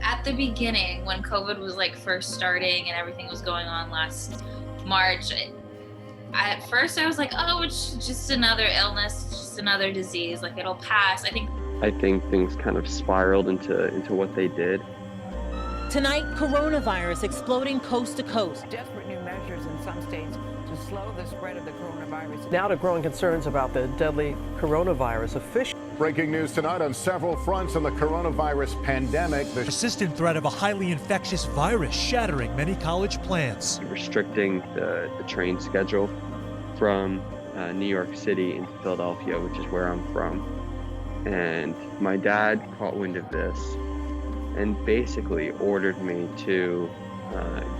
At the beginning, when COVID was like first starting and everything was going on last March, at first I was like, oh, it's just another illness, just another disease, like it'll pass. I think things kind of spiraled into what they did. Tonight, coronavirus exploding coast to coast. Desperate new measures in some states to slow the spread of the coronavirus. Now to growing concerns about the deadly coronavirus. Breaking news tonight on several fronts on the coronavirus pandemic. The persistent threat of a highly infectious virus shattering many college plans. Restricting the train schedule from New York City into Philadelphia, which is where I'm from. And my dad caught wind of this and basically ordered me to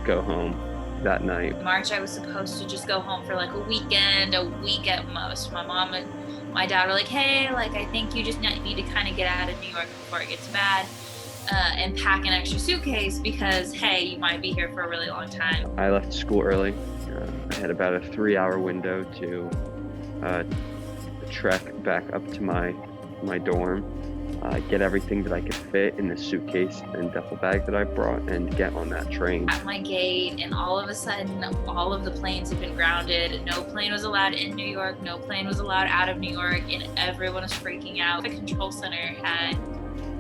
go home that night. March, I was supposed to just go home for like a weekend, a week at most. My mom and my dad were like, hey, like I think you just need to kind of get out of New York before it gets bad and pack an extra suitcase because, hey, you might be here for a really long time. I left school early. I had about a 3-hour window to trek back up to my dorm, get everything that I could fit in the suitcase and duffel bag that I brought and get on that train. At my gate, and all of a sudden, all of the planes had been grounded. No plane was allowed in New York, no plane was allowed out of New York, and everyone was freaking out. The control center had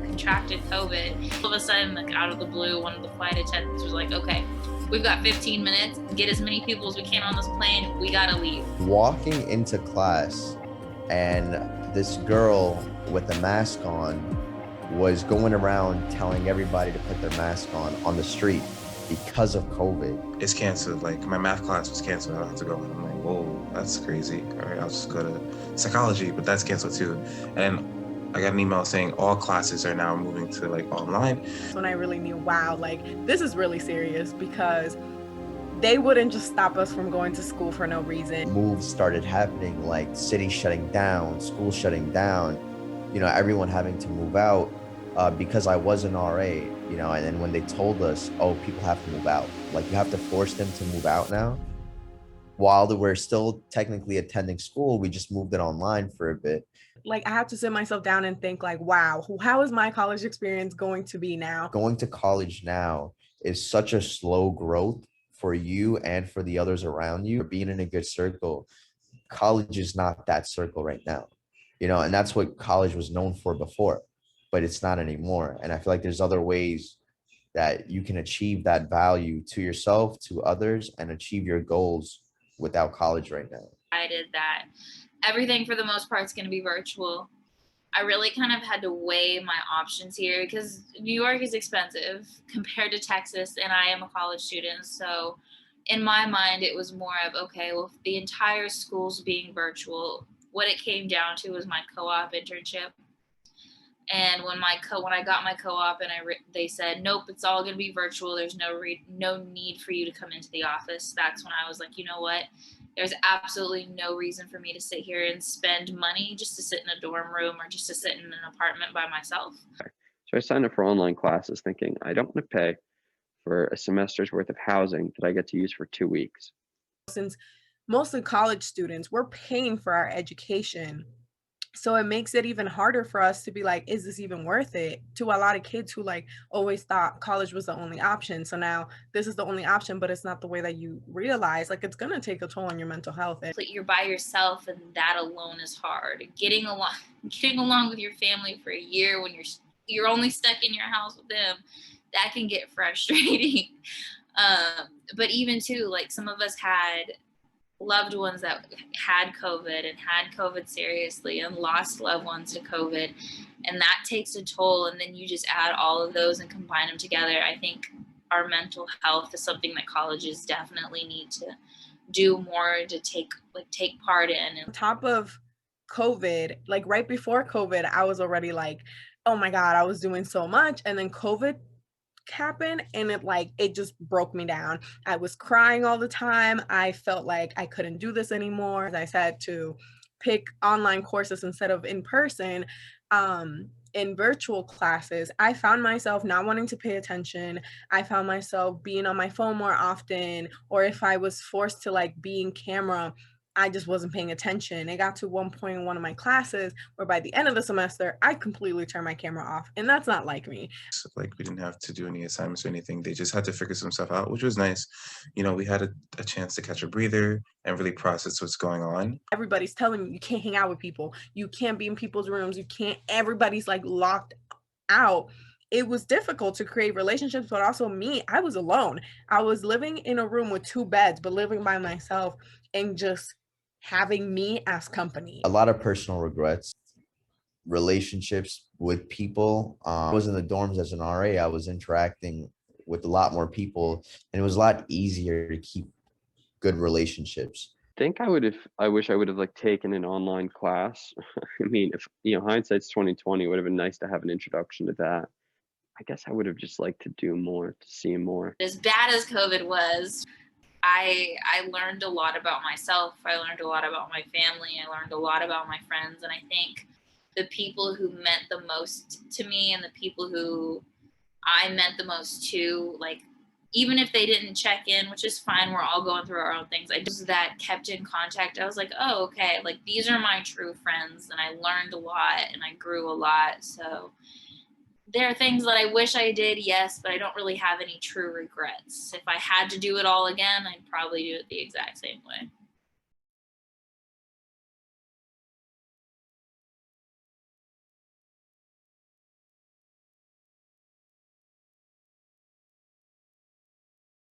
contracted COVID. All of a sudden, like out of the blue, one of the flight attendants was like, okay, we've got 15 minutes, get as many people as we can on this plane, we gotta leave. Walking into class and this girl with a mask on was going around telling everybody to put their mask on the street because of COVID. It's canceled. Like my math class was canceled. I don't have to go. I'm like, whoa, that's crazy. All right, I'll just go to psychology, but that's canceled too. And I got an email saying all classes are now moving to like online. When I really knew, wow, like this is really serious because they wouldn't just stop us from going to school for no reason. Moves started happening, like cities shutting down, schools shutting down, everyone having to move out because I was an RA, and then when they told us, oh, people have to move out, like you have to force them to move out now. While we're still technically attending school, we just moved it online for a bit. Like I have to sit myself down and think like, wow, how is my college experience going to be now? Going to college now is such a slow growth for you and for the others around you. Being in a good circle, college is not that circle right now, and that's what college was known for before, but it's not anymore. And I feel like there's other ways that you can achieve that value to yourself, to others, and achieve your goals without college right now. I did that. Everything for the most part is going to be virtual. I really kind of had to weigh my options here because New York is expensive compared to Texas, and I am a college student. So in my mind, it was more of, okay, well, if the entire school's being virtual, what it came down to was my co-op internship. And when I got my co-op and they said, nope, it's all going to be virtual. There's no need for you to come into the office. That's when I was like, you know what? There's absolutely no reason for me to sit here and spend money just to sit in a dorm room or just to sit in an apartment by myself. So I signed up for online classes thinking I don't want to pay for a semester's worth of housing that I get to use for 2 weeks. Since mostly college students, we're paying for our education. So it makes it even harder for us to be like, is this even worth it? To a lot of kids who like always thought college was the only option. So now this is the only option, but it's not the way that you realize. Like it's going to take a toll on your mental health. You're by yourself, and that alone is hard. Getting along with your family for a year when you're only stuck in your house with them, that can get frustrating. But even too, like some of us had loved ones that had COVID and had COVID seriously and lost loved ones to COVID, and that takes a toll. And then you just add all of those and combine them together. I think our mental health is something that colleges definitely need to do more to take part in. On top of COVID, like right before COVID, I was already like, oh my God, I was doing so much. And then COVID happened and it just broke me down. I was crying all the time. I felt like I couldn't do this anymore. I said to pick online courses instead of in person. In virtual classes, I found myself not wanting to pay attention. I found myself being on my phone more often, or if I was forced to like be in camera, I just wasn't paying attention. It got to one point in one of my classes where by the end of the semester, I completely turned my camera off. And that's not like me. So, like, we didn't have to do any assignments or anything. They just had to figure some stuff out, which was nice. You know, we had a chance to catch a breather and really process what's going on. Everybody's telling you can't hang out with people. You can't be in people's rooms. You can't, everybody's like locked out. It was difficult to create relationships, but also me, I was alone. I was living in a room with 2 beds, but living by myself and just having me as company. A lot of personal regrets, relationships with people. I was in the dorms as an RA. I was interacting with a lot more people, and it was a lot easier to keep good relationships. Think I wish I would have like taken an online class. I mean, if hindsight's 2020, it would have been nice to have an introduction to that. I guess I would have just liked to do more, to see more. As bad as COVID was, I learned a lot about myself. I learned a lot about my family. I learned a lot about my friends. And I think the people who meant the most to me and the people who I meant the most to, like, even if they didn't check in, which is fine, we're all going through our own things. I just that kept in contact. I was like, oh, okay, like these are my true friends. And I learned a lot and I grew a lot. So there are things that I wish I did, yes, but I don't really have any true regrets. If I had to do it all again, I'd probably do it the exact same way.